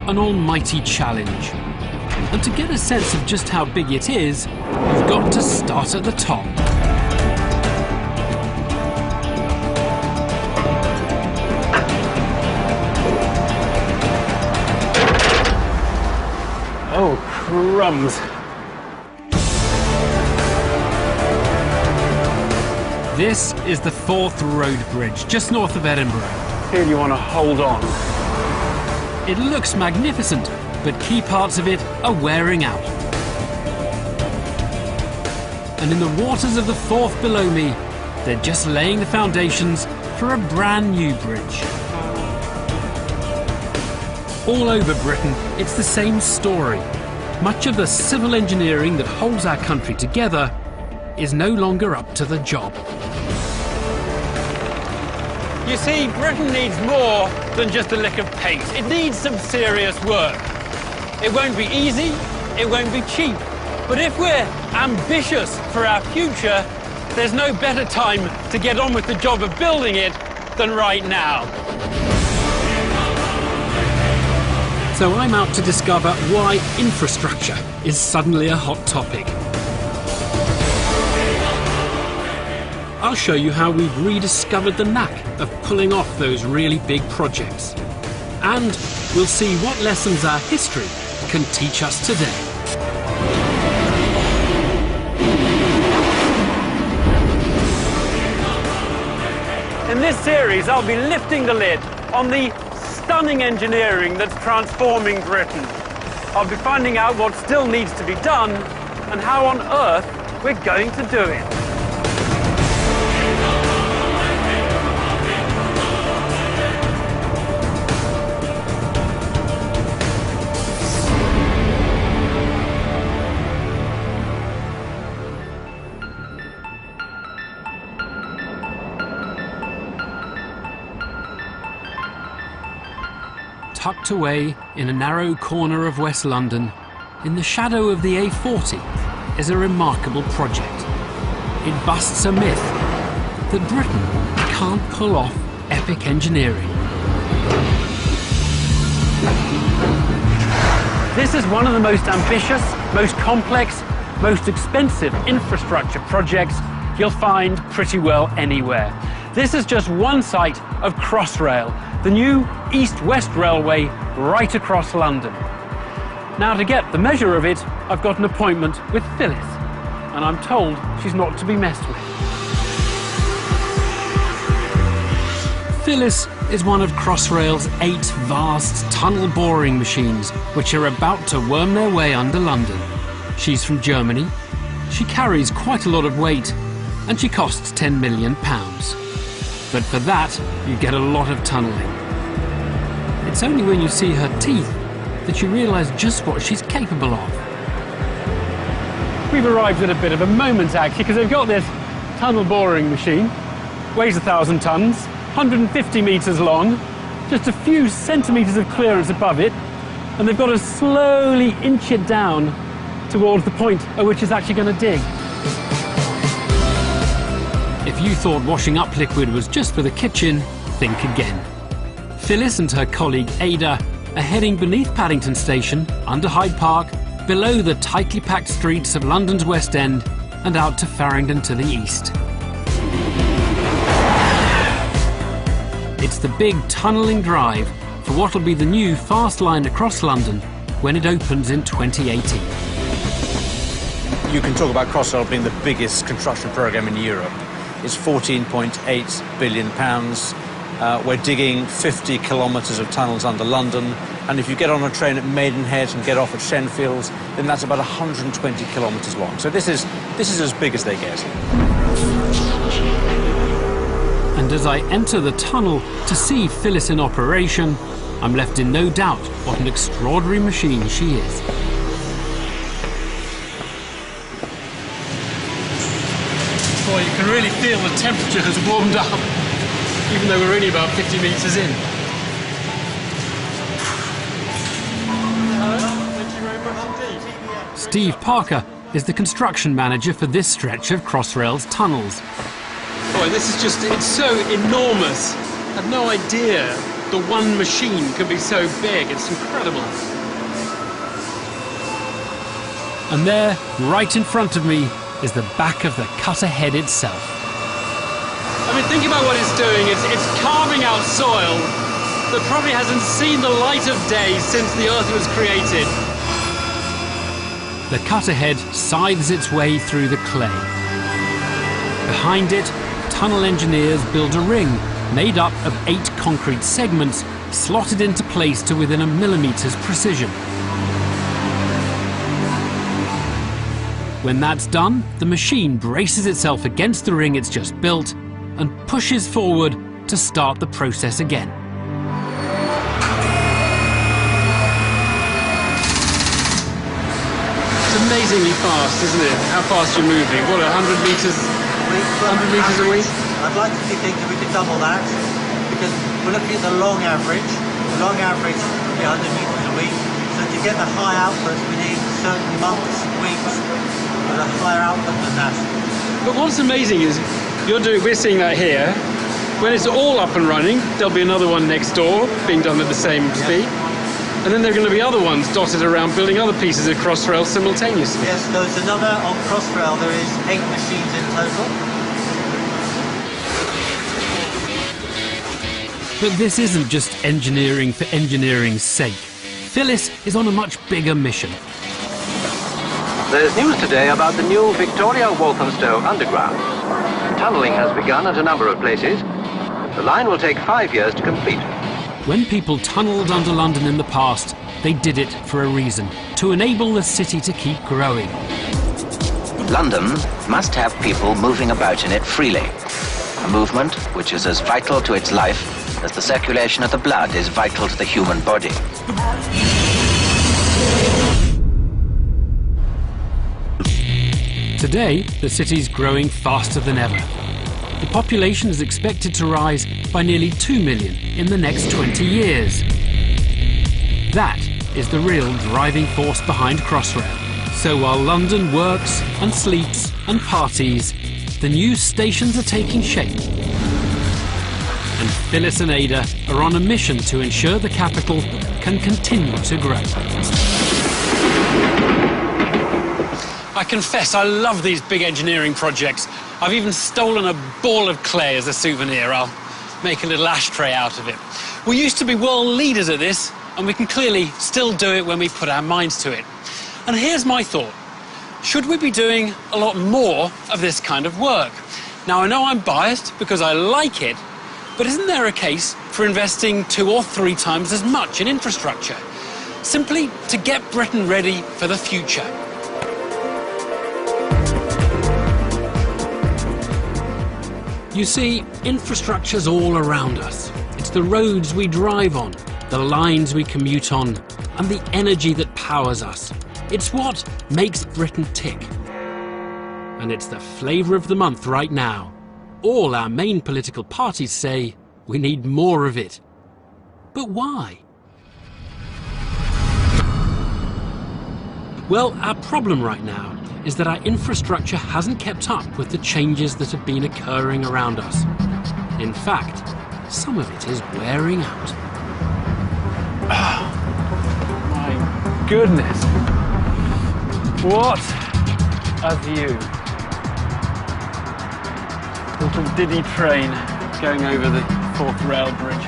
an almighty challenge. And to get a sense of just how big it is, you've got to start at the top. Oh, crumbs. This is the Forth Road Bridge, just north of Edinburgh. Here you want to hold on. It looks magnificent, but key parts of it are wearing out. And in the waters of the Forth below me, they're just laying the foundations for a brand new bridge. All over Britain, it's the same story. Much of the civil engineering that holds our country together is no longer up to the job. You see, Britain needs more than just a lick of paint. It needs some serious work. It won't be easy, it won't be cheap. But if we're ambitious for our future, there's no better time to get on with the job of building it than right now. So I'm out to discover why infrastructure is suddenly a hot topic. I'll show you how we've rediscovered the knack of pulling off those really big projects. And we'll see what lessons our history can teach us today. In this series, I'll be lifting the lid on the stunning engineering that's transforming Britain. I'll be finding out what still needs to be done and how on earth we're going to do it. Tucked away in a narrow corner of West London, in the shadow of the A40, is a remarkable project. It busts a myth that Britain can't pull off epic engineering. This is one of the most ambitious, most complex, most expensive infrastructure projects you'll find pretty well anywhere. This is just one site of Crossrail, the new east-west railway right across London. Now, to get the measure of it, I've got an appointment with Phyllis, and I'm told she's not to be messed with. Phyllis is one of Crossrail's 8 vast tunnel boring machines which are about to worm their way under London. She's from Germany, she carries quite a lot of weight, and she costs £10 million. But for that, you get a lot of tunnelling. It's only when you see her teeth that you realise just what she's capable of. We've arrived at a bit of a moment, actually, because they've got this tunnel boring machine, weighs 1,000 tonnes, 150 metres long, just a few centimetres of clearance above it, and they've got to slowly inch it down towards the point at which it's actually going to dig. If you thought washing up liquid was just for the kitchen, think again. Phyllis and her colleague Ada are heading beneath Paddington Station, under Hyde Park, below the tightly packed streets of London's West End, and out to Farringdon to the east. It's the big tunnelling drive for what will be the new fast line across London when it opens in 2018. You can talk about Crossrail being the biggest construction programme in Europe. It's £14.8 billion. We're digging 50 kilometres of tunnels under London, and if you get on a train at Maidenhead and get off at Shenfield, then that's about 120 kilometres long. So this is as big as they get. And as I enter the tunnel to see Phyllis in operation, I'm left in no doubt what an extraordinary machine she is. Boy, you can really feel the temperature has warmed up, even though we're only about 50 metres in. Thank you very much indeed. Steve Parker is the construction manager for this stretch of Crossrail's tunnels. Boy, this is just, it's so enormous. I had no idea the one machine can be so big. It's incredible. And there, right in front of me, is the back of the cutter head itself. I mean, think about what it's doing. It's carving out soil that probably hasn't seen the light of day since the Earth was created. The cutter head scythes its way through the clay. Behind it, tunnel engineers build a ring made up of 8 concrete segments slotted into place to within a millimeter's precision. When that's done, the machine braces itself against the ring it's just built and pushes forward to start the process again. It's amazingly fast, isn't it? How fast you're moving. What, 100 meters? 100 meters a week? I'd like to think that we could double that, because we're looking at the long average. The long average would be 100 meters a week. So to get the high output, we need certain months, weeks, with a higher output than that. But what's amazing is we're seeing that here. When it's all up and running, there'll be another one next door being done at the same speed. And then there are going to be other ones dotted around building other pieces of Crossrail simultaneously. Yes, there's another on Crossrail. There is 8 machines in total. But this isn't just engineering for engineering's sake. Phyllis is on a much bigger mission. There's news today about the new Victoria Walthamstow Underground. Tunnelling has begun at a number of places. The line will take 5 years to complete. When people tunnelled under London in the past, they did it for a reason: to enable the city to keep growing. London must have people moving about in it freely. A movement which is as vital to its life as the circulation of the blood is vital to the human body. Today, the city's growing faster than ever. The population is expected to rise by nearly 2 million in the next 20 years. That is the real driving force behind Crossrail. So while London works and sleeps and parties, the new stations are taking shape. And Phyllis and Ada are on a mission to ensure the capital can continue to grow. I confess, I love these big engineering projects. I've even stolen a ball of clay as a souvenir. I'll make a little ashtray out of it. We used to be world leaders at this, and we can clearly still do it when we put our minds to it. And here's my thought. Should we be doing a lot more of this kind of work? Now, I know I'm biased because I like it, but isn't there a case for investing 2 or 3 times as much in infrastructure? Simply to get Britain ready for the future. You see, infrastructure's all around us. It's the roads we drive on, the lines we commute on, and the energy that powers us. It's what makes Britain tick. And it's the flavour of the month right now. All our main political parties say we need more of it. But why? Well, our problem right now is that our infrastructure hasn't kept up with the changes that have been occurring around us. In fact, some of it is wearing out. Oh, my goodness. What a view. Little diddy train going over the Forth Rail Bridge.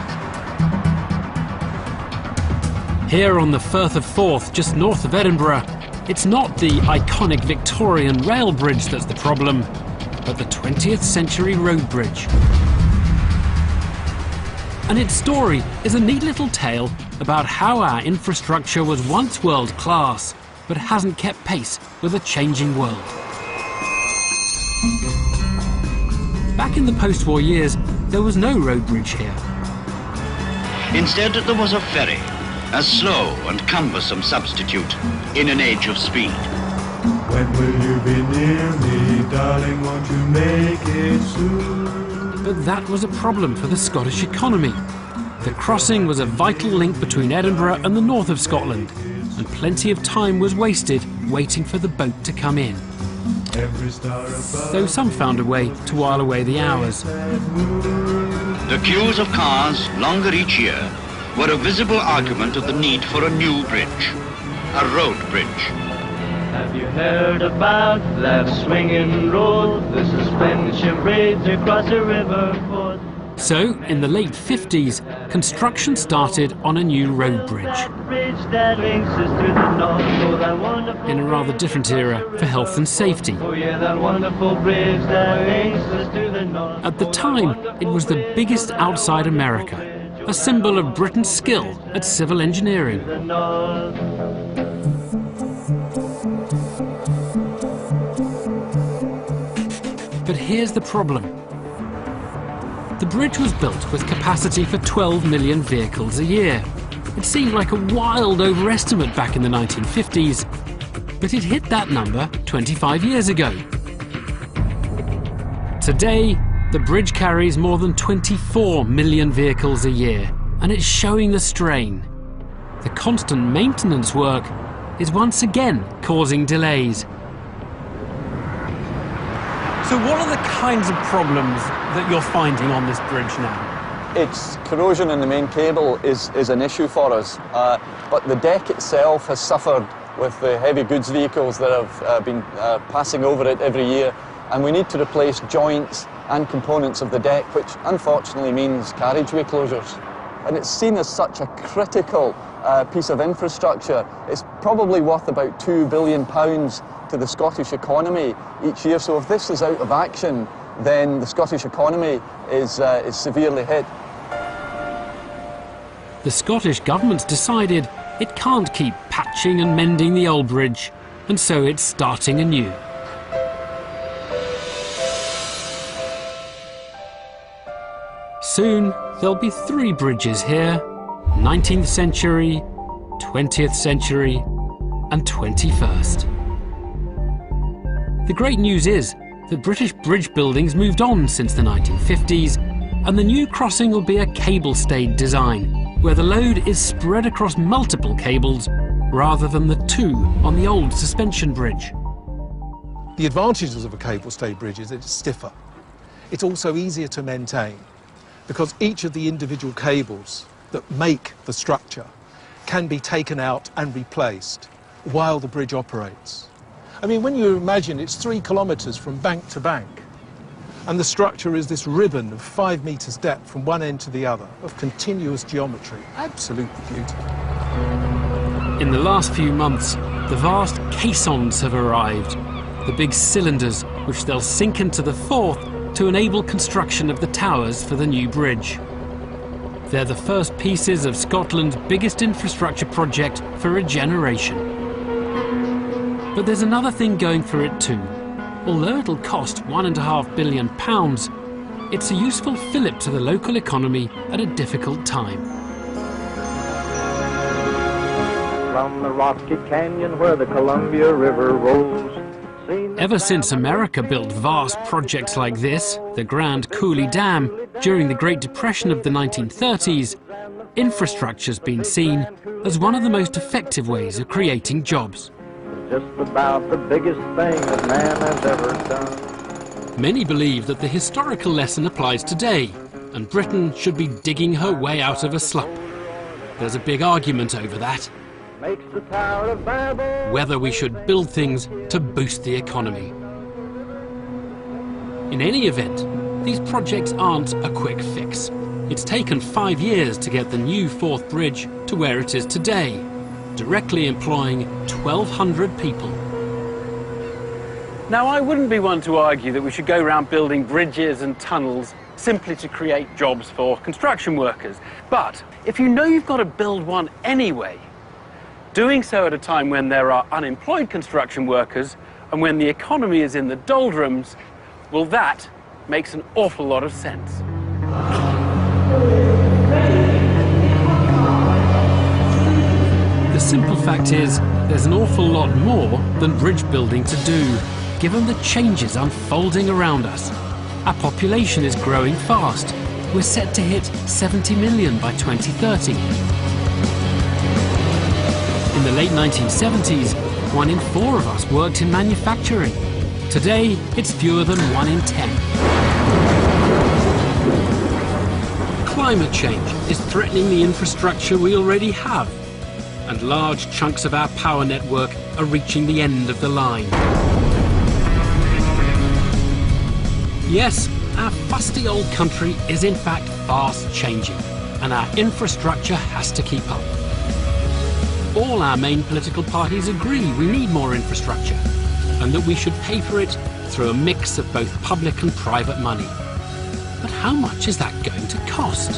Here on the Firth of Forth, just north of Edinburgh, it's not the iconic Victorian rail bridge that's the problem, but the 20th century road bridge. And its story is a neat little tale about how our infrastructure was once world class, but hasn't kept pace with a changing world. Back in the post-war years, there was no road bridge here. Instead, there was a ferry, a slow and cumbersome substitute in an age of speed. When will you be near me, darling, won't you make it soon? But that was a problem for the Scottish economy. The crossing was a vital link between Edinburgh and the north of Scotland, and plenty of time was wasted waiting for the boat to come in. Every star above. though some found a way to while away the hours. The queues of cars, longer each year, were a visible argument of the need for a new bridge, a road bridge. Have you heard about that swinging road, the suspension bridge across the river Ford? So, in the late 50s, construction started on a new road bridge. Bridge that links us to the north, oh, that wonderful In a rather different era for health and safety. oh yeah, that wonderful bridge that links us to the north. At the time, it was the biggest outside America, a symbol of Britain's skill at civil engineering. The north. But here's the problem. The bridge was built with capacity for 12 million vehicles a year. It seemed like a wild overestimate back in the 1950s, but it hit that number 25 years ago. Today, the bridge carries more than 24 million vehicles a year, and it's showing the strain. The constant maintenance work is once again causing delays. So what are the kinds of problems that you're finding on this bridge now? It's corrosion in the main cable is an issue for us, but the deck itself has suffered with the heavy goods vehicles that have been passing over it every year, and we need to replace joints and components of the deck, which unfortunately means carriageway closures. And it's seen as such a critical piece of infrastructure. It's probably worth about £2 billion to the Scottish economy each year. So if this is out of action, then the Scottish economy is severely hit. The Scottish government's decided it can't keep patching and mending the old bridge, and so it's starting anew. Soon there'll be 3 bridges here: 19th century, 20th century, and 21st. The great news is that British bridge building's moved on since the 1950s, and the new crossing will be a cable-stayed design, where the load is spread across multiple cables rather than the 2 on the old suspension bridge. The advantages of a cable-stayed bridge is that it's stiffer. It's also easier to maintain, because each of the individual cables that make the structure can be taken out and replaced while the bridge operates. I mean, when you imagine it's 3 kilometres from bank to bank, and the structure is this ribbon of 5 metres depth from one end to the other, of continuous geometry. Absolutely beautiful. In the last few months, the vast caissons have arrived, the big cylinders which they'll sink into the Forth to enable construction of the towers for the new bridge. They're the first pieces of Scotland's biggest infrastructure project for a generation. But there's another thing going for it too. Although it'll cost £1.5 billion, it's a useful fillip to the local economy at a difficult time. From the rocky canyon where the Columbia River rolls. Ever since America built vast projects like this, the Grand Coulee Dam, during the Great Depression of the 1930s, infrastructure's been seen as one of the most effective ways of creating jobs. Just about the biggest thing that man has ever done. Many believe that the historical lesson applies today, and Britain should be digging her way out of a slump. There's a big argument over that. Makes the Tower of Babel. Whether we should build things to boost the economy. In any event, these projects aren't a quick fix. It's taken 5 years to get the new Forth Bridge to where it is today, directly employing 1,200 people. Now, I wouldn't be one to argue that we should go around building bridges and tunnels simply to create jobs for construction workers. But if you know you've got to build one anyway, doing so at a time when there are unemployed construction workers and when the economy is in the doldrums, well, that makes an awful lot of sense. The simple fact is, there's an awful lot more than bridge building to do, given the changes unfolding around us. Our population is growing fast. We're set to hit 70 million by 2030. In the late 1970s, 1 in 4 of us worked in manufacturing. Today, it's fewer than 1 in 10. Climate change is threatening the infrastructure we already have, and large chunks of our power network are reaching the end of the line. Yes, our fusty old country is in fact fast changing, and our infrastructure has to keep up. All our main political parties agree we need more infrastructure, and that we should pay for it through a mix of both public and private money. But how much is that going to cost?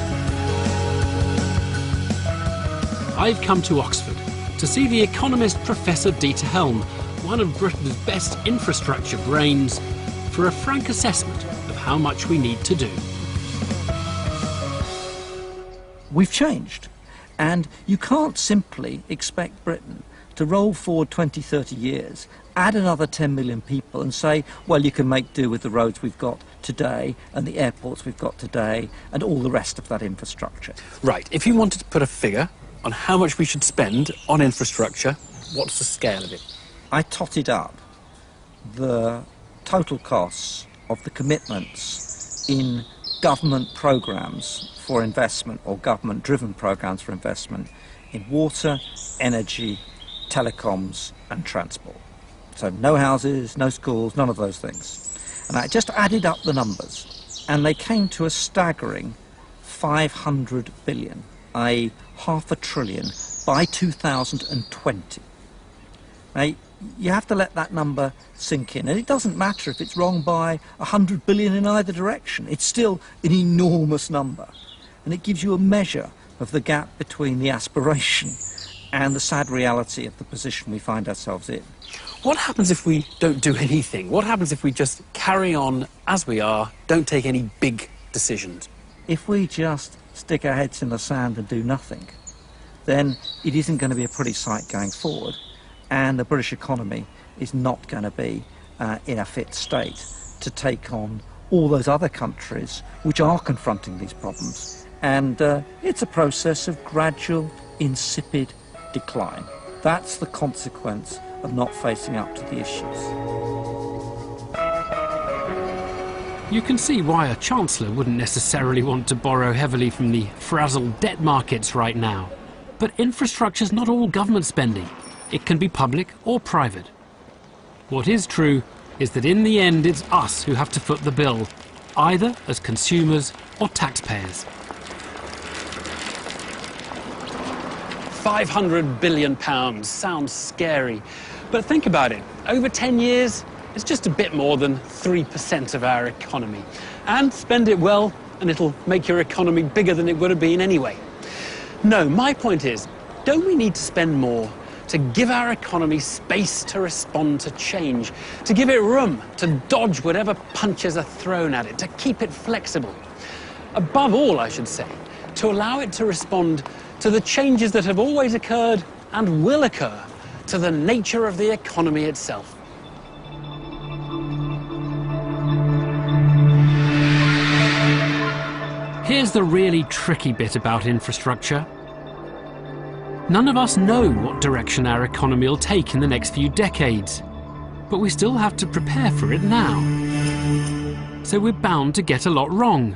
I've come to Oxford to see the economist Professor Dieter Helm, one of Britain's best infrastructure brains, for a frank assessment of how much we need to do. We've changed, and you can't simply expect Britain to roll forward 20, 30 years, add another 10 million people and say, well, you can make do with the roads we've got today and the airports we've got today and all the rest of that infrastructure. Right, if you wanted to put a figure on how much we should spend on infrastructure, what's the scale of it? I totted up the total costs of the commitments in government programmes for investment, or government-driven programmes for investment, in water, energy, telecoms and transport. So no houses, no schools, none of those things. And I just added up the numbers, and they came to a staggering 500 billion, i.e. $500 billion by 2020. Now, you have to let that number sink in, and it doesn't matter if it's wrong by 100 billion in either direction. It's still an enormous number, and it gives you a measure of the gap between the aspiration and the sad reality of the position we find ourselves in. What happens if we don't do anything? What happens if we just carry on as we are, don't take any big decisions? If we just stick our heads in the sand and do nothing, then it isn't going to be a pretty sight going forward, and the British economy is not going to be in a fit state to take on all those other countries which are confronting these problems. And it's a process of gradual, insipid decline. That's the consequence of not facing up to the issues. You can see why a Chancellor wouldn't necessarily want to borrow heavily from the frazzled debt markets right now. But infrastructure's not all government spending. It can be public or private. What is true is that in the end it's us who have to foot the bill, either as consumers or taxpayers. £500 billion sounds scary, but think about it. Over 10 years, it's just a bit more than 3% of our economy. And spend it well, and it'll make your economy bigger than it would have been anyway. No, my point is, don't we need to spend more to give our economy space to respond to change, to give it room to dodge whatever punches are thrown at it, to keep it flexible? Above all, I should say, to allow it to respond to the changes that have always occurred and will occur, to the nature of the economy itself. Here's the really tricky bit about infrastructure. None of us know what direction our economy will take in the next few decades, but we still have to prepare for it now. So we're bound to get a lot wrong,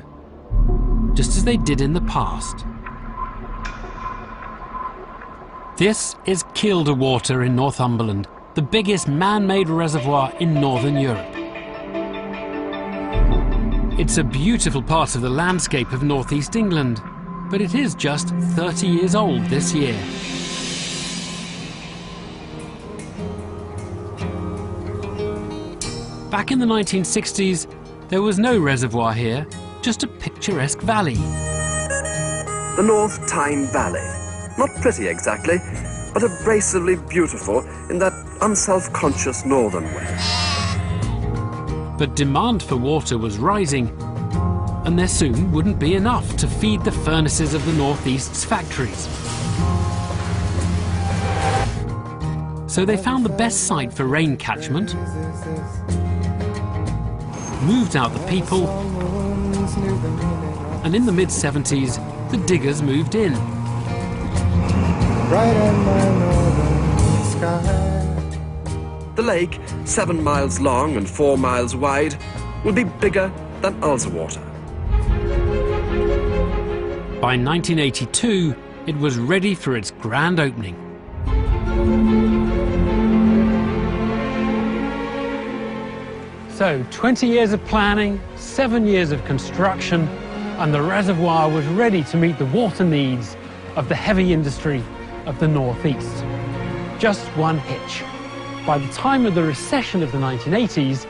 just as they did in the past. This is Kielder Water in Northumberland, the biggest man-made reservoir in northern Europe. It's a beautiful part of the landscape of northeast England, but it is just 30 years old this year. Back in the 1960s, there was no reservoir here, just a picturesque valley. The North Tyne Valley. Not pretty exactly, but abrasively beautiful in that unself-conscious northern way. But demand for water was rising, and there soon wouldn't be enough to feed the furnaces of the Northeast's factories. So they found the best site for rain catchment, moved out the people, and in the mid-70s, the diggers moved in. The lake, 7 miles long and 4 miles wide, will be bigger than Ulsterwater. By 1982, it was ready for its grand opening. So, 20 years of planning, 7 years of construction, and the reservoir was ready to meet the water needs of the heavy industry of the Northeast. Just one hitch. By the time of the recession of the 1980s,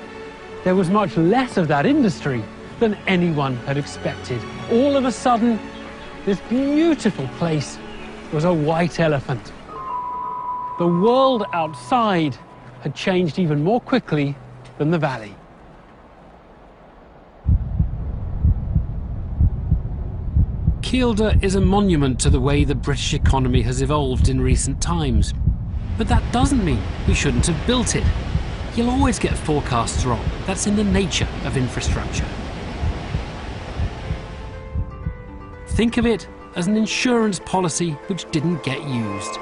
there was much less of that industry than anyone had expected. All of a sudden, this beautiful place was a white elephant. The world outside had changed even more quickly than the valley. Kielder is a monument to the way the British economy has evolved in recent times. But that doesn't mean we shouldn't have built it. You'll always get forecasts wrong. That's in the nature of infrastructure. Think of it as an insurance policy which didn't get used.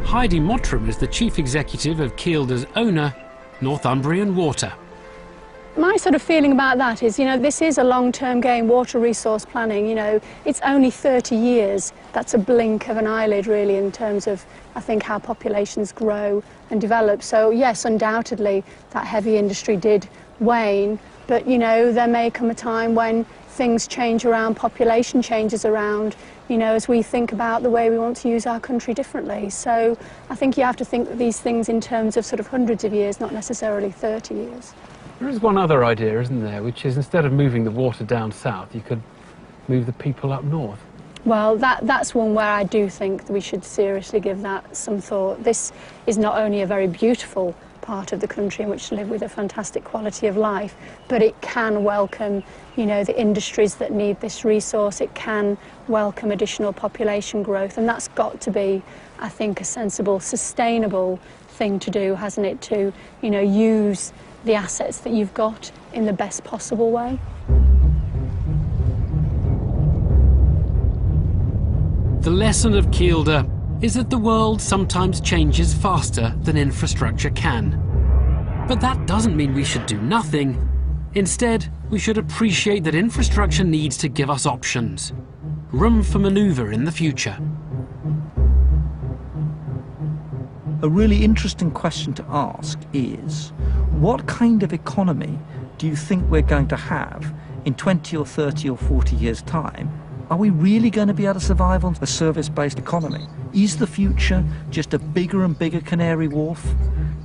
Heidi Mottram is the chief executive of Kielder's owner, Northumbrian Water. My sort of feeling about that is, this is a long-term game, water resource planning. It's only 30 years. That's a blink of an eyelid, really, in terms of, I think, how populations grow and develop. So, yes, undoubtedly, that heavy industry did wane. But, there may come a time when things change around, population changes around, as we think about the way we want to use our country differently. So I think you have to think of these things in terms of sort of hundreds of years, not necessarily 30 years. There is one other idea, isn't there, which is instead of moving the water down south, you could move the people up north. Well, that's one where I do think that we should seriously give that some thought. This is not only a very beautiful part of the country in which to live with a fantastic quality of life, but it can welcome, the industries that need this resource. It can welcome additional population growth, and that's got to be, I think, a sensible, sustainable thing to do, hasn't it, to, use the assets that you've got in the best possible way. The lesson of Kielder is that the world sometimes changes faster than infrastructure can. But that doesn't mean we should do nothing. Instead, we should appreciate that infrastructure needs to give us options, room for manoeuvre in the future. A really interesting question to ask is, what kind of economy do you think we're going to have in 20 or 30 or 40 years' time? Are we really going to be able to survive on a service-based economy? Is the future just a bigger and bigger Canary Wharf?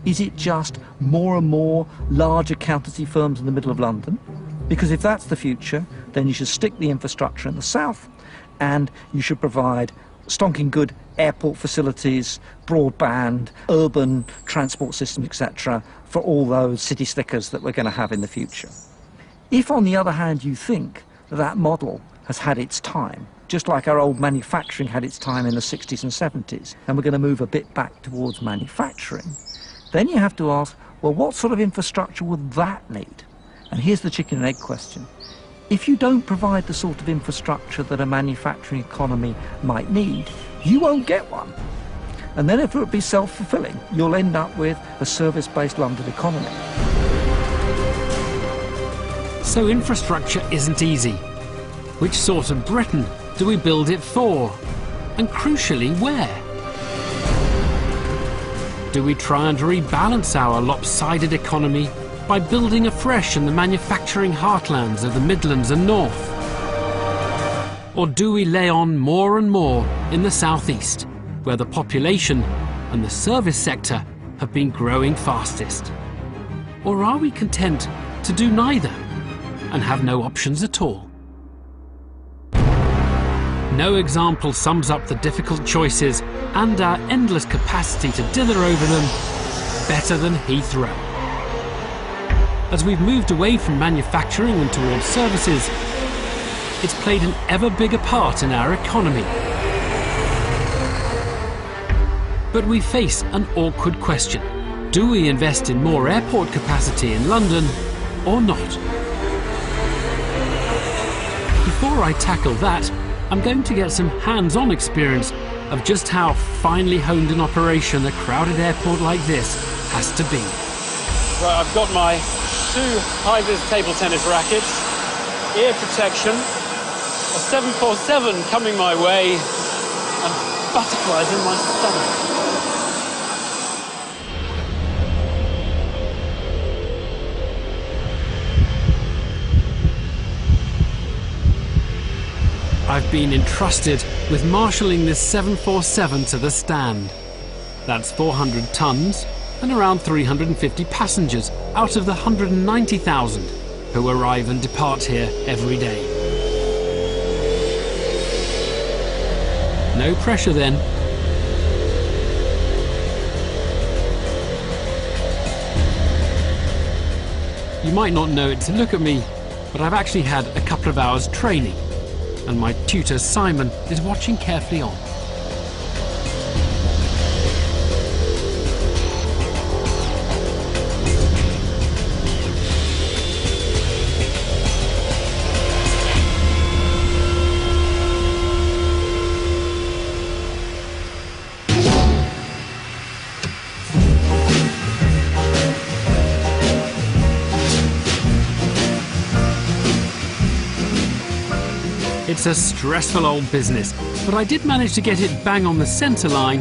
Is it just more and more large accountancy firms in the middle of London? Because if that's the future, then you should stick the infrastructure in the south, and you should provide stonking good airport facilities, broadband, urban transport systems, etc., for all those city slickers that we're going to have in the future. If, on the other hand, you think that that model has had its time, just like our old manufacturing had its time in the 60s and 70s, and we're going to move a bit back towards manufacturing, then you have to ask, well, what sort of infrastructure would that need? And here's the chicken and egg question. If you don't provide the sort of infrastructure that a manufacturing economy might need, you won't get one. And then if it would be self-fulfilling, you'll end up with a service-based London economy. So infrastructure isn't easy. Which sort of Britain do we build it for? And crucially, where? Do we try and rebalance our lopsided economy by building afresh in the manufacturing heartlands of the Midlands and North? Or do we lay on more and more in the southeast, where the population and the service sector have been growing fastest? Or are we content to do neither and have no options at all? No example sums up the difficult choices and our endless capacity to dither over them better than Heathrow. As we've moved away from manufacturing and towards services, it's played an ever bigger part in our economy. But we face an awkward question. Do we invest in more airport capacity in London or not? Before I tackle that, I'm going to get some hands-on experience of just how finely honed an operation a crowded airport like this has to be. Right, I've got my 2 high-vis table tennis rackets, ear protection, a 747 coming my way, and butterflies in my stomach. I've been entrusted with marshalling this 747 to the stand. That's 400 tons and around 350 passengers out of the 190,000 who arrive and depart here every day. No pressure then. You might not know it to look at me, but I've actually had a couple of hours training, and my tutor Simon is watching carefully on. It's a stressful old business, but I did manage to get it bang on the centre line,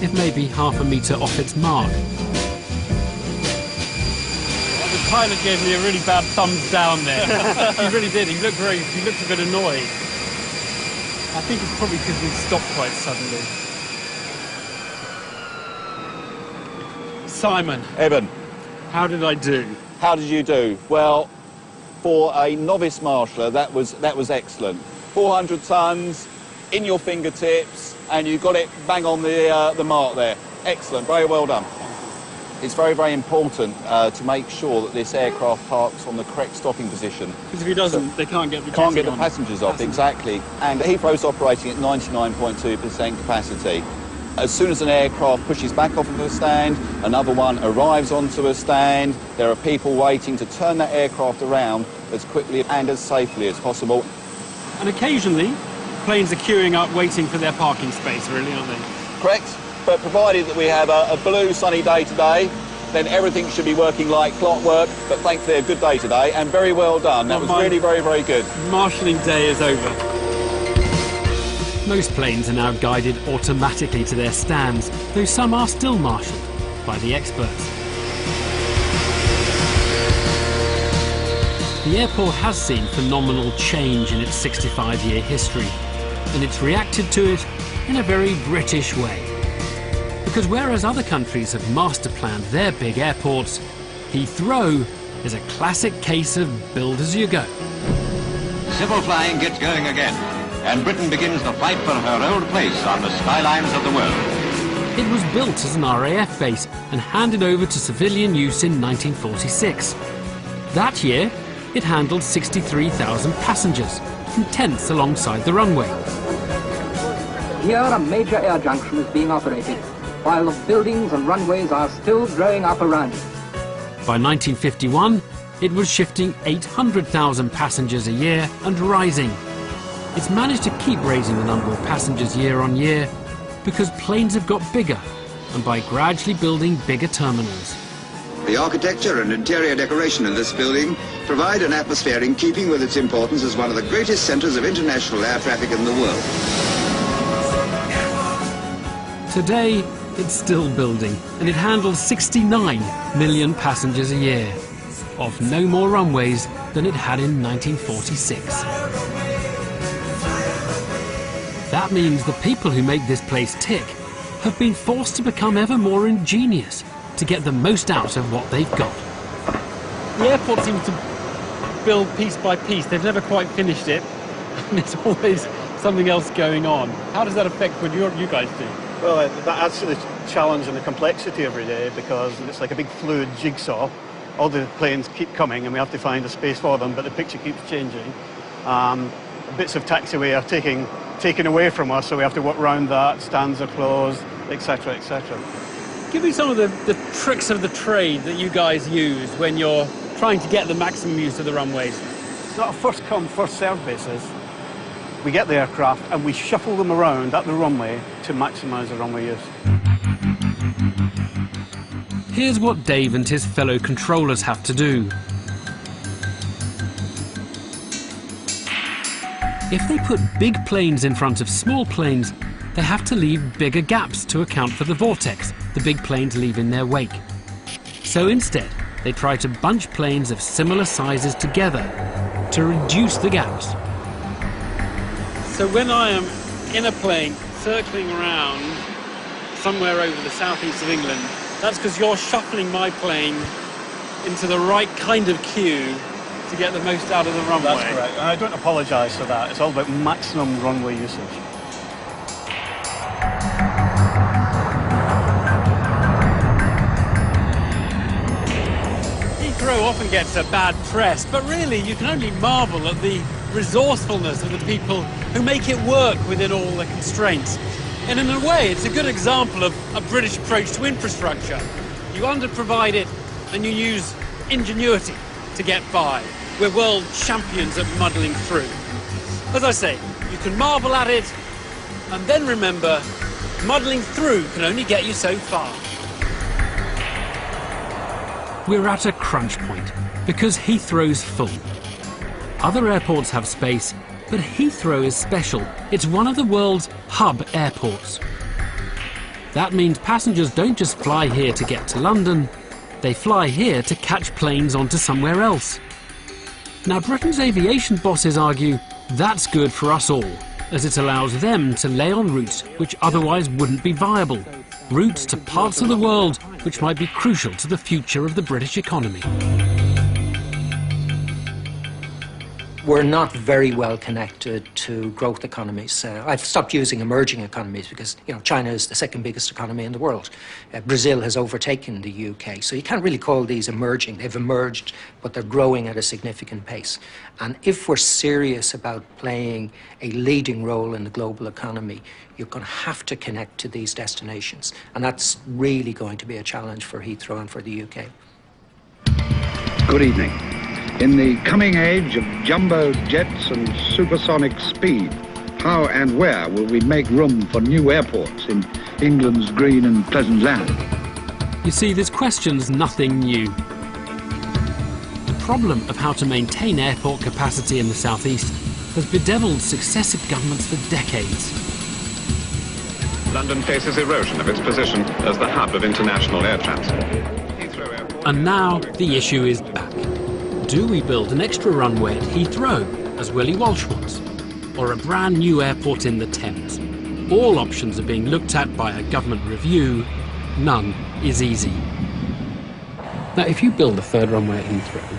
if maybe half a metre off its mark. Well, the pilot gave me a really bad thumbs down there. He really did. He looked a bit annoyed. I think it's probably because we stopped quite suddenly. Simon. Evan. How did I do? How did you do? Well, for a novice marshaller, that was excellent. 400 tons in your fingertips, and you got it bang on the mark there. Excellent, very well done. It's very, very important to make sure that this aircraft parks on the correct stopping position. Because if he doesn't, they can't get the passengers off, exactly. And Heathrow's operating at 99.2% capacity. As soon as an aircraft pushes back off of a stand, another one arrives onto a stand. There are people waiting to turn that aircraft around as quickly and as safely as possible. And occasionally, planes are queuing up waiting for their parking space, really, aren't they? Correct, but provided that we have a blue sunny day today, then everything should be working like clockwork, but thankfully a good day today, and very well done. That was really, very, very good. Marshalling day is over. Most planes are now guided automatically to their stands, though some are still marshalled by the experts. The airport has seen phenomenal change in its 65-year history, and it's reacted to it in a very British way. Because whereas other countries have master-planned their big airports, Heathrow is a classic case of build as you go. Civil flying gets going again, and Britain begins the fight for her old place on the skylines of the world. It was built as an RAF base and handed over to civilian use in 1946. That year, it handled 63,000 passengers from tents alongside the runway. Here, a major air junction is being operated, while the buildings and runways are still growing up around it. By 1951, it was shifting 800,000 passengers a year and rising. It's managed to keep raising the number of passengers year on year because planes have got bigger and by gradually building bigger terminals. The architecture and interior decoration in this building provide an atmosphere in keeping with its importance as one of the greatest centres of international air traffic in the world. Today, it's still building, and it handles 69 million passengers a year, of no more runways than it had in 1946. That means the people who make this place tick have been forced to become ever more ingenious to get the most out of what they've got. The airport seems to build piece by piece. They've never quite finished it, and there's always something else going on. How does that affect what you guys do? Well, that adds to the challenge and the complexity every day because it's like a big fluid jigsaw. All the planes keep coming and we have to find a space for them, but the picture keeps changing. Bits of taxiway are taken away from us, so we have to work around that. Stands are closed, etc., etc. Give me some of the tricks of the trade that you guys use when you're trying to get the maximum use of the runways. It's not a first-come, first-served basis. we get the aircraft and we shuffle them around at the runway to maximise the runway use. Here's what Dave and his fellow controllers have to do. If they put big planes in front of small planes, they have to leave bigger gaps to account for the vortex the big planes leave in their wake. So instead, they try to bunch planes of similar sizes together to reduce the gaps. So when I am in a plane circling around somewhere over the southeast of England, that's because you're shuffling my plane into the right kind of queue to get the most out of the runway. That's correct. And I don't apologise for that. It's all about maximum runway usage. Heathrow often gets a bad press, but really you can only marvel at the resourcefulness of the people who make it work within all the constraints. And in a way, it's a good example of a British approach to infrastructure. You underprovide it, and you use ingenuity to get by. We're world champions at muddling through. As I say, you can marvel at it, and then remember, muddling through can only get you so far. We're at a crunch point, because Heathrow's full. Other airports have space, but Heathrow is special. It's one of the world's hub airports. That means passengers don't just fly here to get to London, they fly here to catch planes onto somewhere else. Now, Britain's aviation bosses argue that's good for us all, as it allows them to lay on routes which otherwise wouldn't be viable, routes to parts of the world which might be crucial to the future of the British economy. We're not very well connected to growth economies. I've stopped using emerging economies because, China is the second biggest economy in the world. Brazil has overtaken the UK, so you can't really call these emerging. They've emerged, but they're growing at a significant pace. And if we're serious about playing a leading role in the global economy, you're going to have to connect to these destinations. And that's really going to be a challenge for Heathrow and for the UK. Good evening. In the coming age of jumbo jets and supersonic speed, how and where will we make room for new airports in England's green and pleasant land? You see, this question's nothing new. The problem of how to maintain airport capacity in the southeast has bedeviled successive governments for decades. London faces erosion of its position as the hub of international air transport. Heathrow Airport. And now the issue is back. Do we build an extra runway at Heathrow, as Willie Walsh wants, or a brand new airport in the Thames? All options are being looked at by a government review. None is easy. Now, if you build a third runway at Heathrow,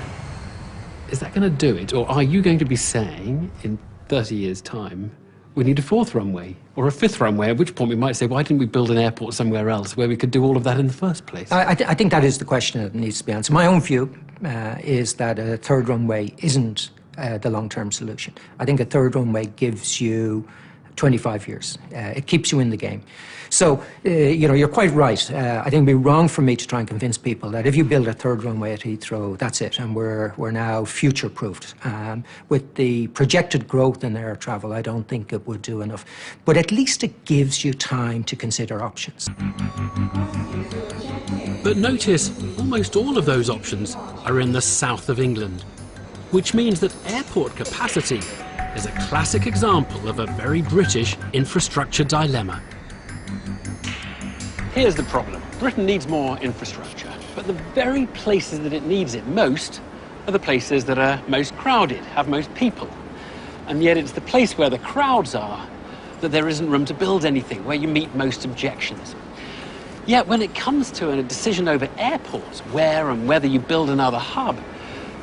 is that going to do it? Or are you going to be saying, in 30 years' time, we need a fourth runway or a fifth runway, at which point we might say, why didn't we build an airport somewhere else where we could do all of that in the first place? I think that is the question that needs to be answered. My own view is that a third runway isn't the long-term solution. I think a third runway gives you 25 years. It keeps you in the game. So, you're quite right. I think it would be wrong for me to try and convince people that if you build a third runway at Heathrow, that's it, and we're now future-proofed. With the projected growth in air travel, I don't think it would do enough. But at least it gives you time to consider options. But notice, almost all of those options are in the south of England, which means that airport capacity is a classic example of a very British infrastructure dilemma. Here's the problem. Britain needs more infrastructure, but the very places that it needs it most are the places that are most crowded, have most people. And yet it's the place where the crowds are that there isn't room to build anything, where you meet most objections. Yet when it comes to a decision over airports, where and whether you build another hub,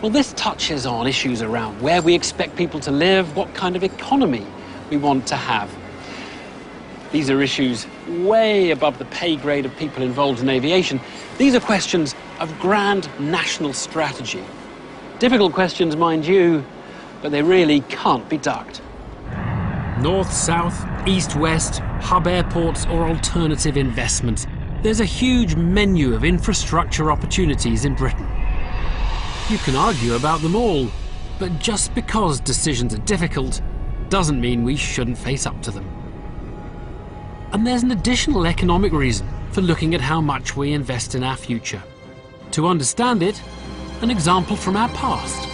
well, this touches on issues around where we expect people to live, what kind of economy we want to have. These are issues way above the pay grade of people involved in aviation. These are questions of grand national strategy. Difficult questions, mind you, but they really can't be ducked. North, south, east, west, hub airports or alternative investments. There's a huge menu of infrastructure opportunities in Britain. You can argue about them all, but just because decisions are difficult doesn't mean we shouldn't face up to them. And there's an additional economic reason for looking at how much we invest in our future. To understand it, an example from our past.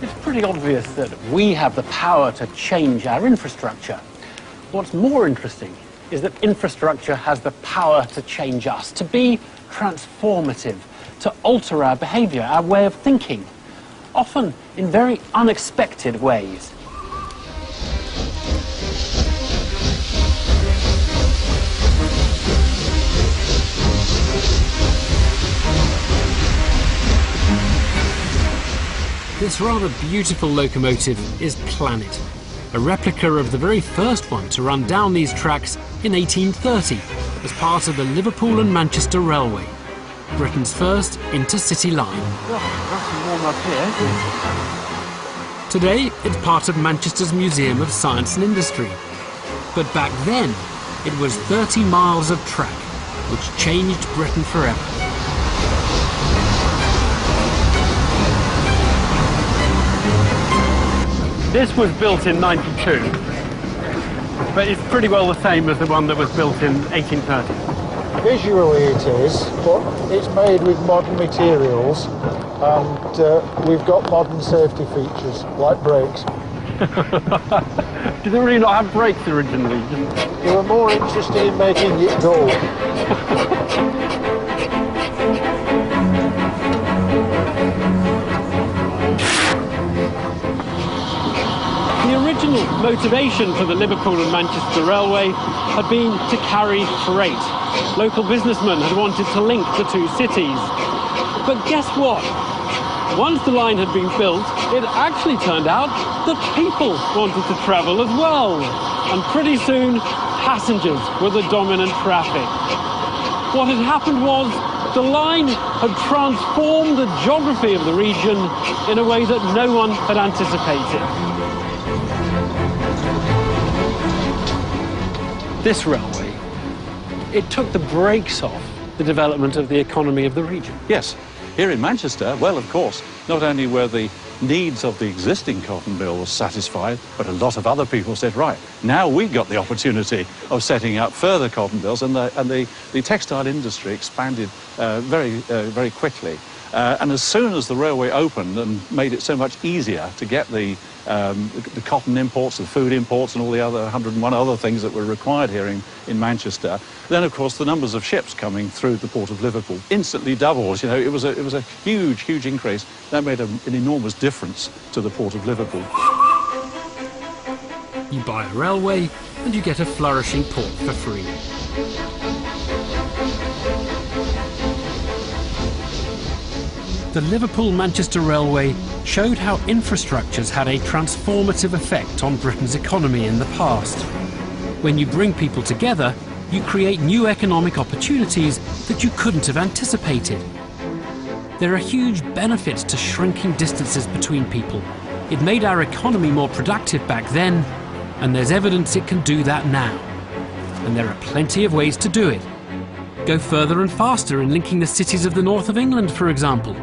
It's pretty obvious that we have the power to change our infrastructure. What's more interesting is that infrastructure has the power to change us, to be transformative, to alter our behaviour, our way of thinking, often in very unexpected ways. This rather beautiful locomotive is Planet, a replica of the very first one to run down these tracks in 1830 as part of the Liverpool and Manchester Railway, Britain's first intercity line. Warm up here. Today, it's part of Manchester's Museum of Science and Industry. But back then, it was 30 miles of track, which changed Britain forever. This was built in '92, but it's pretty well the same as the one that was built in 1830. Visually it is, but it's made with modern materials, and we've got modern safety features, like brakes. Did they really not have brakes originally? They were more interested in making it go. The original motivation for the Liverpool and Manchester Railway had been to carry freight. Local businessmen had wanted to link the two cities. But guess what? Once the line had been built, it actually turned out that people wanted to travel as well. And pretty soon, passengers were the dominant traffic. What had happened was the line had transformed the geography of the region in a way that no one had anticipated. This railway, it took the brakes off the development of the economy of the region. Yes. Here in Manchester, well, of course, not only were the needs of the existing cotton mills satisfied, but a lot of other people said, right, now we've got the opportunity of setting up further cotton mills, and the textile industry expanded very quickly. And as soon as the railway opened and made it so much easier to get the cotton imports, the food imports, and all the other 101 other things that were required here in Manchester, then of course the numbers of ships coming through the port of Liverpool instantly doubled. You know, it was a huge increase. That made an enormous difference to the port of Liverpool. You buy a railway and you get a flourishing port for free. The Liverpool-Manchester Railway showed how infrastructures had a transformative effect on Britain's economy in the past. When you bring people together, you create new economic opportunities that you couldn't have anticipated. There are huge benefits to shrinking distances between people. It made our economy more productive back then, and there's evidence it can do that now. And there are plenty of ways to do it. Go further and faster in linking the cities of the north of England, for example.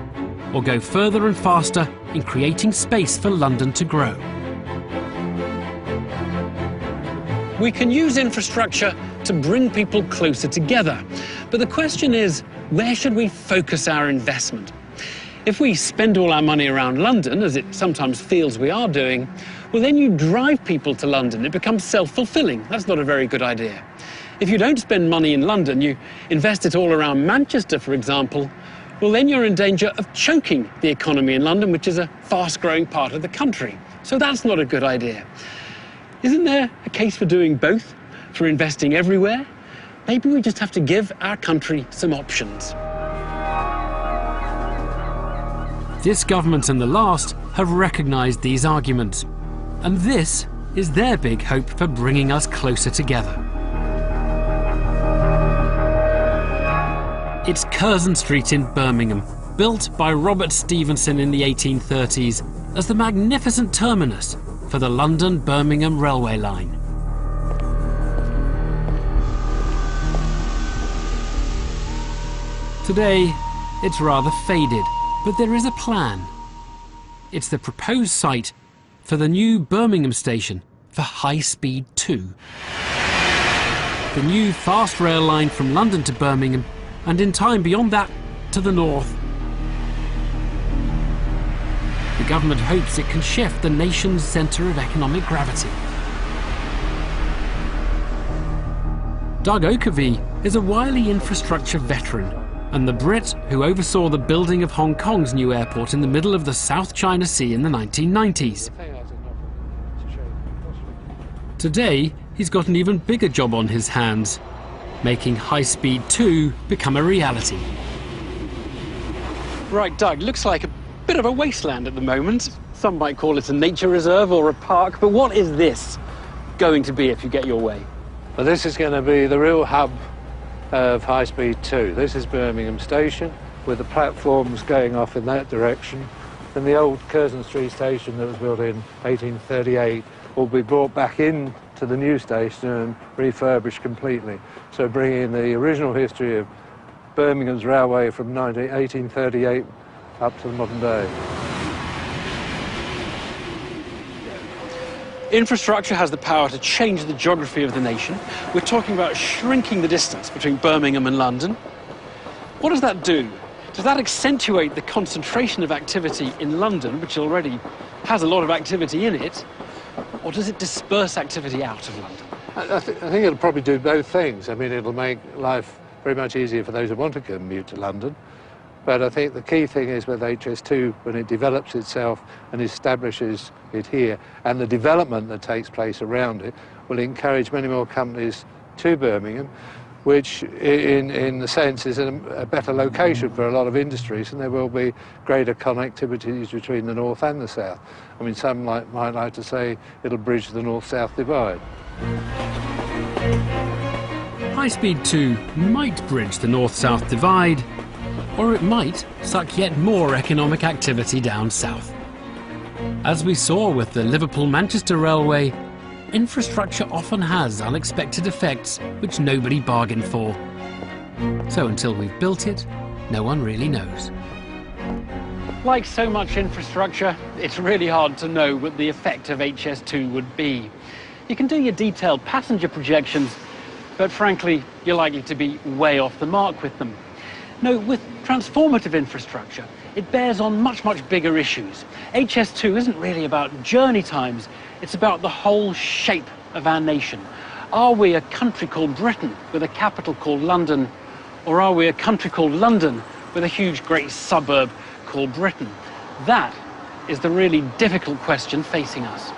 Or go further and faster in creating space for London to grow. We can use infrastructure to bring people closer together. But the question is, where should we focus our investment? If we spend all our money around London, as it sometimes feels we are doing, well, then you drive people to London. It becomes self-fulfilling. That's not a very good idea. If you don't spend money in London, you invest it all around Manchester, for example, well, then you're in danger of choking the economy in London, which is a fast-growing part of the country. So that's not a good idea. Isn't there a case for doing both, for investing everywhere? Maybe we just have to give our country some options. This government and the last have recognised these arguments. And this is their big hope for bringing us closer together. It's Curzon Street in Birmingham, built by Robert Stephenson in the 1830s as the magnificent terminus for the London-Birmingham railway line. Today, it's rather faded, But there is a plan. It's the proposed site for the new Birmingham station for High Speed 2. The new fast rail line from London to Birmingham, and in time beyond that to the north. The government hopes it can shift the nation's centre of economic gravity. Doug Oakervee is a wily infrastructure veteran and the Brit who oversaw the building of Hong Kong's new airport in the middle of the South China Sea in the 1990s. Today, he's got an even bigger job on his hands, making High Speed 2 become a reality. Right, Doug, looks like a bit of a wasteland at the moment. Some might call it a nature reserve or a park, but what is this going to be if you get your way? Well, this is going to be the real hub of High Speed 2. This is Birmingham Station, with the platforms going off in that direction. And the old Curzon Street station that was built in 1838 will be brought back in to the new station and refurbished completely. So bringing the original history of Birmingham's railway from 1838 up to the modern day. Infrastructure has the power to change the geography of the nation. We're talking about shrinking the distance between Birmingham and London. What does that do? Does that accentuate the concentration of activity in London, which already has a lot of activity in it, or does it disperse activity out of London? I think it'll probably do both things. I mean, it'll make life very much easier for those who want to commute to London. But I think the key thing is with HS2, when it develops itself and establishes it here, and the development that takes place around it will encourage many more companies to Birmingham, which in the sense is a better location for a lot of industries, and there will be greater connectivities between the north and the south. I mean, some might like to say it'll bridge the north-south divide. High Speed 2 might bridge the north-south divide, or it might suck yet more economic activity down south. As we saw with the Liverpool-Manchester Railway, infrastructure often has unexpected effects which nobody bargained for. So until we've built it, no one really knows. Like so much infrastructure, it's really hard to know what the effect of HS2 would be. You can do your detailed passenger projections, but frankly, you're likely to be way off the mark with them. No, with transformative infrastructure, it bears on much, much bigger issues. HS2 isn't really about journey times, it's about the whole shape of our nation. Are we a country called Britain with a capital called London, or are we a country called London with a huge great suburb called Britain? That is the really difficult question facing us.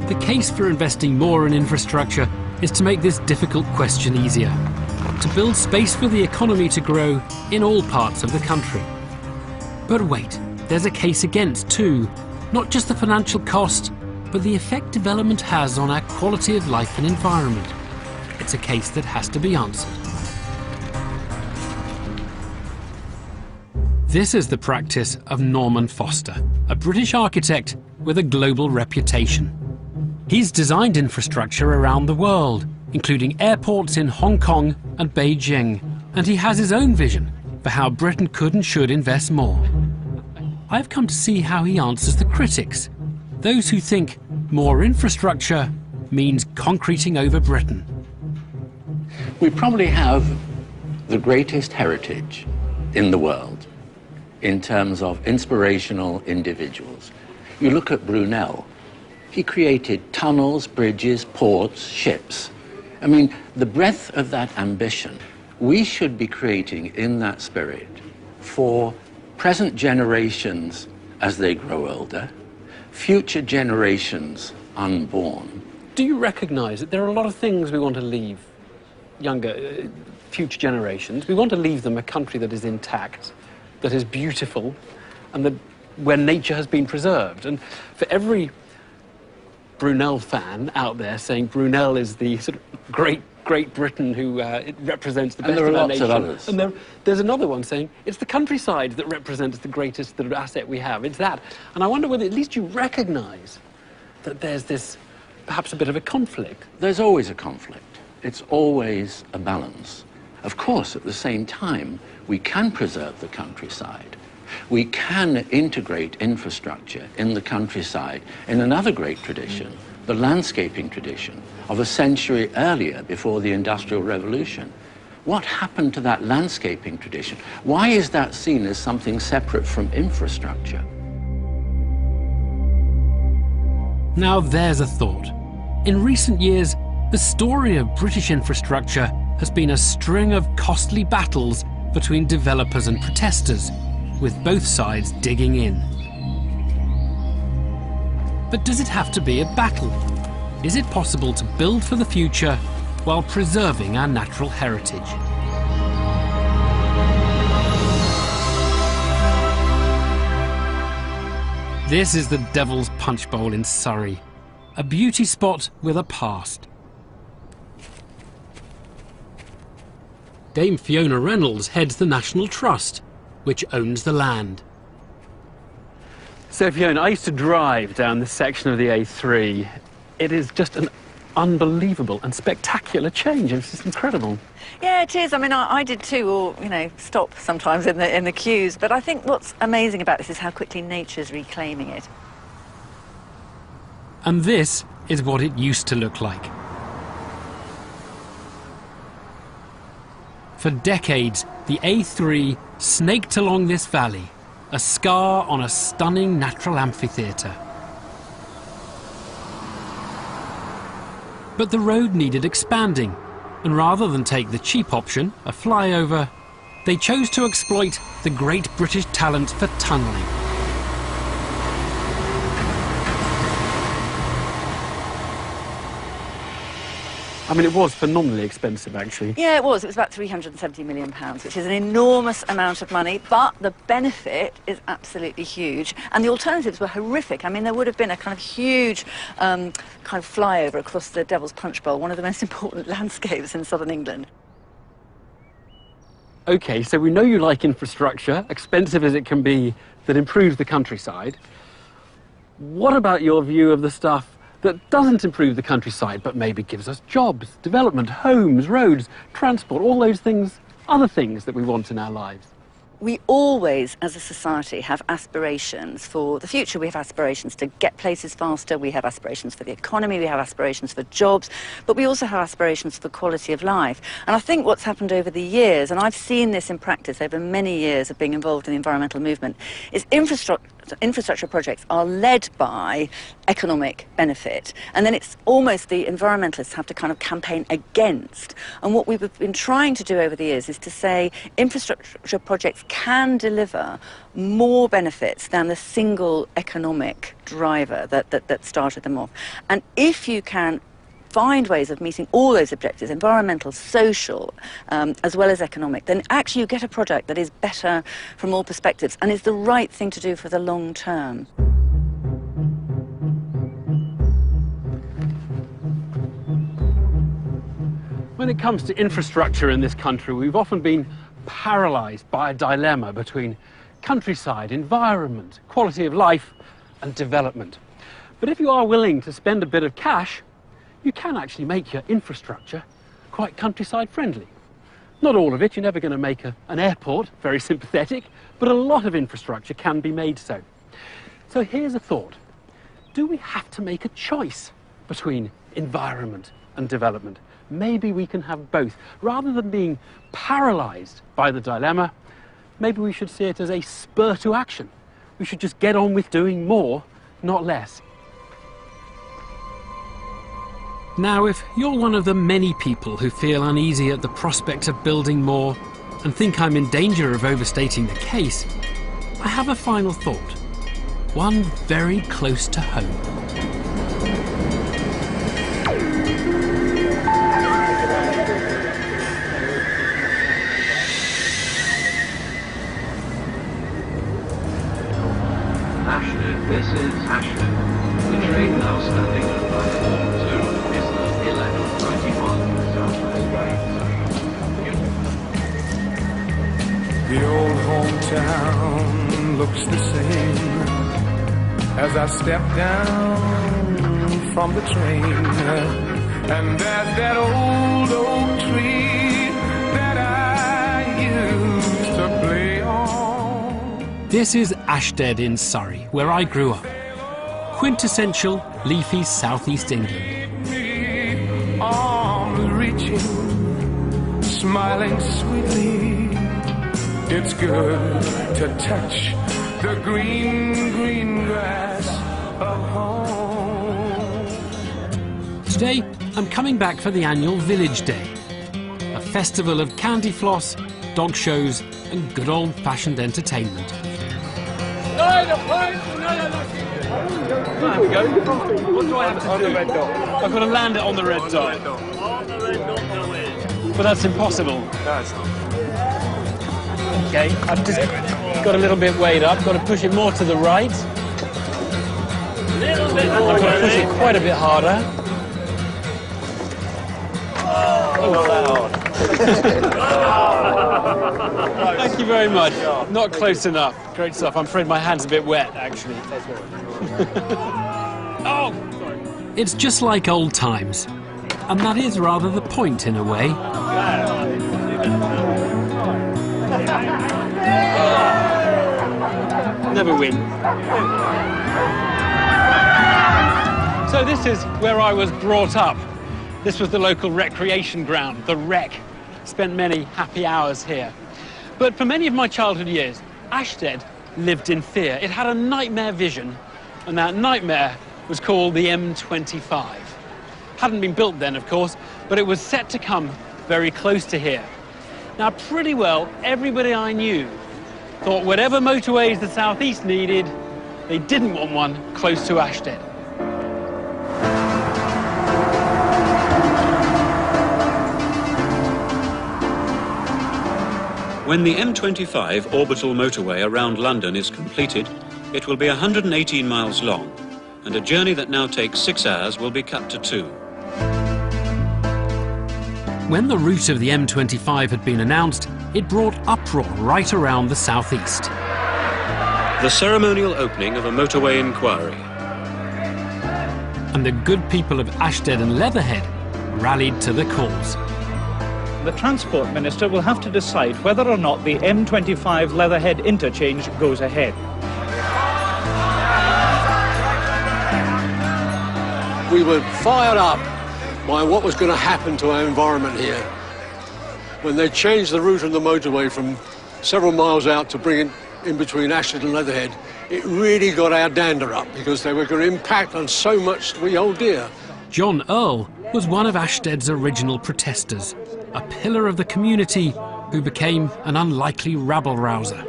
The case for investing more in infrastructure is to make this difficult question easier, to build space for the economy to grow in all parts of the country. But wait, there's a case against too. Not just the financial cost, but the effect development has on our quality of life and environment. It's a case that has to be answered. This is the practice of Norman Foster, a British architect with a global reputation. He's designed infrastructure around the world, including airports in Hong Kong and Beijing, and he has his own vision for how Britain could and should invest more. I've come to see how he answers the critics, those who think more infrastructure means concreting over Britain. We probably have the greatest heritage in the world in terms of inspirational individuals. You look at Brunel. He created tunnels, bridges, ports, ships. I mean, the breadth of that ambition, we should be creating in that spirit for present generations as they grow older, future generations unborn. Do you recognise that there are a lot of things we want to leave younger, future generations? We want to leave them a country that is intact, that is beautiful, and that where nature has been preserved. And for every Brunel fan out there saying Brunel is the sort of Great Britain who it represents the best of our nation. And there are lots of others. And there's another one saying it's the countryside that represents the greatest asset we have. It's that. And I wonder whether at least you recognise that there's this, perhaps a bit of a conflict. There's always a conflict. It's always a balance. Of course, at the same time, we can preserve the countryside. We can integrate infrastructure in the countryside in another great tradition, the landscaping tradition of a century earlier, before the Industrial Revolution. What happened to that landscaping tradition? Why is that seen as something separate from infrastructure? Now there's a thought. In recent years, the story of British infrastructure has been a string of costly battles between developers and protesters, with both sides digging in. But does it have to be a battle? Is it possible to build for the future while preserving our natural heritage? This is the Devil's Punch Bowl in Surrey, a beauty spot with a past. Dame Fiona Reynolds heads the National Trust, which owns the land. So Fiona, I used to drive down this section of the A3. It is just an unbelievable and spectacular change. It's just incredible. Yeah, it is. I mean, I did too, or, you know, stop sometimes in the queues. But I think what's amazing about this is how quickly nature's reclaiming it. And this is what it used to look like. For decades, the A3 snaked along this valley, a scar on a stunning natural amphitheatre. But the road needed expanding, and rather than take the cheap option, a flyover, they chose to exploit the great British talent for tunnelling. I mean, it was phenomenally expensive, actually. Yeah, it was. It was about £370 million, which is an enormous amount of money, but the benefit is absolutely huge. And the alternatives were horrific. I mean, there would have been a kind of huge kind of flyover across the Devil's Punch Bowl, one of the most important landscapes in southern England. OK, so we know you like infrastructure, expensive as it can be, that improves the countryside. What about your view of the stuff that doesn't improve the countryside, but maybe gives us jobs, development, homes, roads, transport, all those things, other things that we want in our lives? We always, as a society, have aspirations for the future. We have aspirations to get places faster, we have aspirations for the economy, we have aspirations for jobs, but we also have aspirations for quality of life. And I think what's happened over the years, and I've seen this in practice over many years of being involved in the environmental movement, is infrastructure projects are led by economic benefit, and then it's almost the environmentalists have to kind of campaign against. And what we've been trying to do over the years is to say infrastructure projects can deliver more benefits than the single economic driver that started them off. And if you can find ways of meeting all those objectives, environmental, social, as well as economic, then actually you get a product that is better from all perspectives and is the right thing to do for the long term. When it comes to infrastructure in this country, we've often been paralysed by a dilemma between countryside, environment, quality of life and development. But if you are willing to spend a bit of cash, you can actually make your infrastructure quite countryside friendly. Not all of it, you're never going to make an airport, very sympathetic, but a lot of infrastructure can be made so. So here's a thought. Do we have to make a choice between environment and development? Maybe we can have both. Rather than being paralysed by the dilemma, maybe we should see it as a spur to action. We should just get on with doing more, not less. Now, if you're one of the many people who feel uneasy at the prospect of building more and think I'm in danger of overstating the case, I have a final thought, one very close to home. This is Ashford. The train now standing at platform 2 is the 11:21 Southwest train. The old hometown looks the same as I step down from the train, and there's that old oak tree that I This is Ashtead in Surrey, where I grew up. Quintessential leafy southeast England. Arms reaching, smiling sweetly. It's good to touch the green, green grass of home. Today, I'm coming back for the annual Village Day, a festival of candy floss, dog shows and good old-fashioned entertainment. There we go. What do I have to do? The red dot. I've got to land it on the red dot. But that's impossible. No, it's not. Okay, I've just got a little bit weighed up, got to push it more to the right. I've got to push it quite a bit harder. Thank you very much. Not close enough. Great stuff. I'm afraid my hand's a bit wet, actually. Oh! It's just like old times. And that is rather the point, in a way. Never win. So this is where I was brought up. This was the local recreation ground, the Rec. Spent many happy hours here. But for many of my childhood years, Ashtead lived in fear. It had a nightmare vision, and that nightmare was called the M25. Hadn't been built then, of course, but it was set to come very close to here. Now, pretty well everybody I knew thought whatever motorways the southeast needed, they didn't want one close to Ashtead. When the M25 orbital motorway around London is completed, it will be 118 miles long, and a journey that now takes 6 hours will be cut to 2. When the route of the M25 had been announced, it brought uproar right around the southeast. The ceremonial opening of a motorway inquiry. And the good people of Ashtead and Leatherhead rallied to the cause. The Transport Minister will have to decide whether or not the M25 Leatherhead interchange goes ahead. We were fired up by what was going to happen to our environment here. When they changed the route of the motorway from several miles out to bring it in between Ashtead and Leatherhead, it really got our dander up because they were going to impact on so much we hold dear. John Earl was one of Ashtead's original protesters, a pillar of the community who became an unlikely rabble-rouser.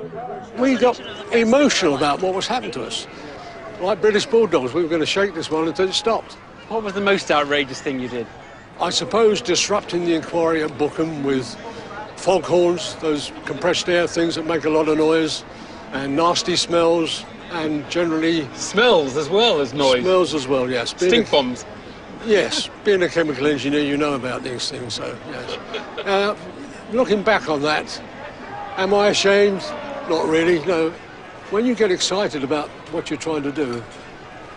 We got emotional about what was happening to us. Like British bulldogs, we were going to shake this one until it stopped. What was the most outrageous thing you did? I suppose disrupting the inquiry at Bookham with foghorns, those compressed air things that make a lot of noise, and nasty smells, and generally... Smells as well as noise? Smells as well, yes. Stink bombs? Yes. Being a chemical engineer, you know about these things, so, yes. Looking back on that, am I ashamed? Not really, no. When you get excited about what you're trying to do,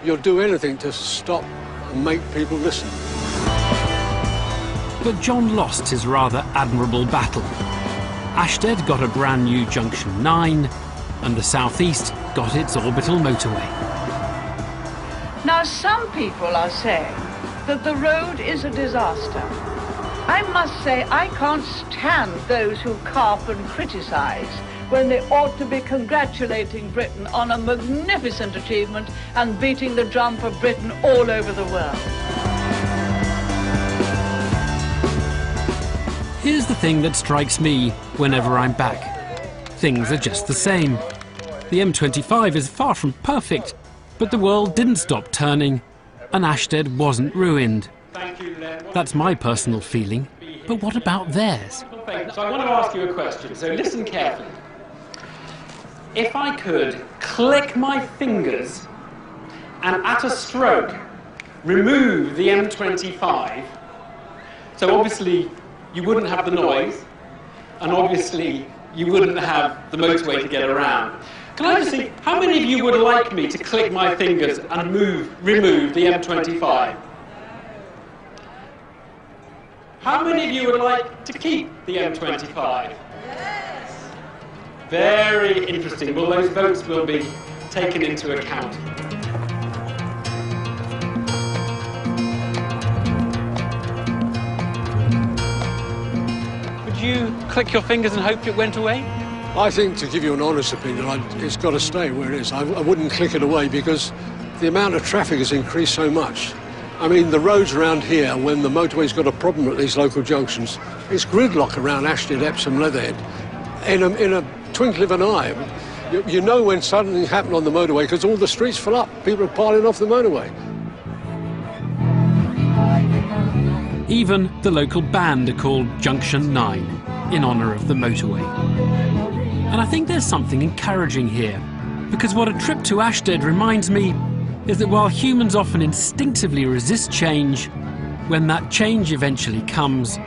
you'll do anything to stop and make people listen. But John lost his rather admirable battle. Ashtead got a brand new Junction 9, and the southeast got its orbital motorway. Now, some people are saying that the road is a disaster. I must say I can't stand those who carp and criticise when they ought to be congratulating Britain on a magnificent achievement and beating the drum for Britain all over the world. Here's the thing that strikes me whenever I'm back. Things are just the same. The M25 is far from perfect, but the world didn't stop turning, and Ashtead wasn't ruined. That's my personal feeling, but what about theirs? So I want to ask you a question, so listen carefully. If I could click my fingers and at a stroke remove the M25, so obviously you wouldn't have the noise, and obviously you wouldn't have the motorway to get around. Can I just see, how many of you would like me to click my fingers and remove the M25? How many of you would like to keep the M25? Very interesting. Well, those votes will be taken into account. Would you click your fingers and hope it went away? I think, to give you an honest opinion, it's got to stay where it is. I wouldn't click it away because the amount of traffic has increased so much. I mean, the roads around here, when the motorway's got a problem at these local junctions, it's gridlock around Ashton, Epsom, Leatherhead. In a twinkle of an eye, you know when something happened on the motorway because all the streets fill up. People are piling off the motorway. Even the local band are called Junction 9 in honour of the motorway. And I think there's something encouraging here, because what a trip to Ashtead reminds me is that while humans often instinctively resist change, when that change eventually comes,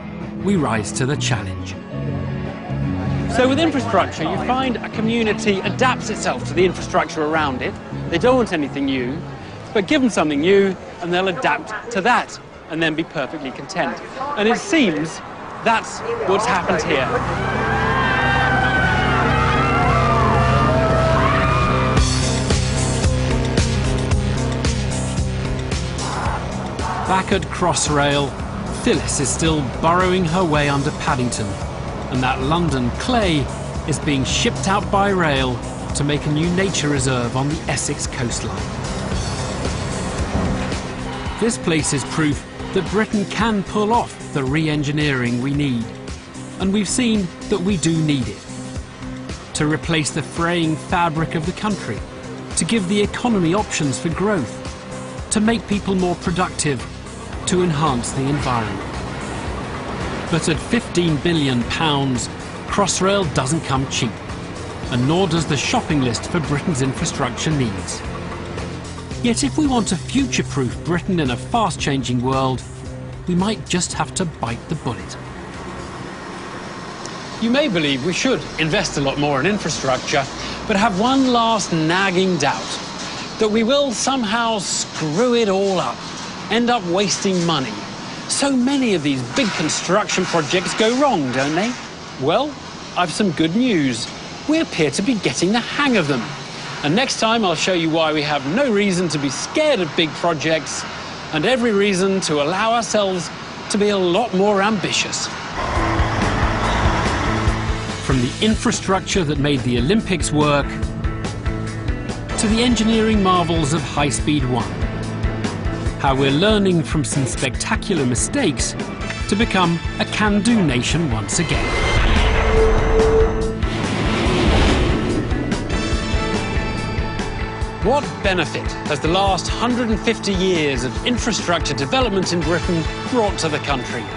we rise to the challenge. So with infrastructure, you find a community adapts itself to the infrastructure around it. They don't want anything new, but give them something new and they'll adapt to that and then be perfectly content. And it seems that's what's happened here. Back at Crossrail, Phyllis is still burrowing her way under Paddington, and that London clay is being shipped out by rail to make a new nature reserve on the Essex coastline. This place is proof that Britain can pull off the re-engineering we need, and we've seen that we do need it. To replace the fraying fabric of the country, to give the economy options for growth, to make people more productive, to enhance the environment. But at £15 billion, Crossrail doesn't come cheap, and nor does the shopping list for Britain's infrastructure needs. Yet if we want to future-proof Britain in a fast-changing world, we might just have to bite the bullet. You may believe we should invest a lot more in infrastructure, but have one last nagging doubt, that we will somehow screw it all up, end up wasting money. So many of these big construction projects go wrong, don't they? Well, I've some good news. We appear to be getting the hang of them. And next time I'll show you why we have no reason to be scared of big projects and every reason to allow ourselves to be a lot more ambitious. From the infrastructure that made the Olympics work to the engineering marvels of High-Speed 1. How we're learning from some spectacular mistakes to become a can-do nation once again. What benefit has the last 150 years of infrastructure development in Britain brought to the country?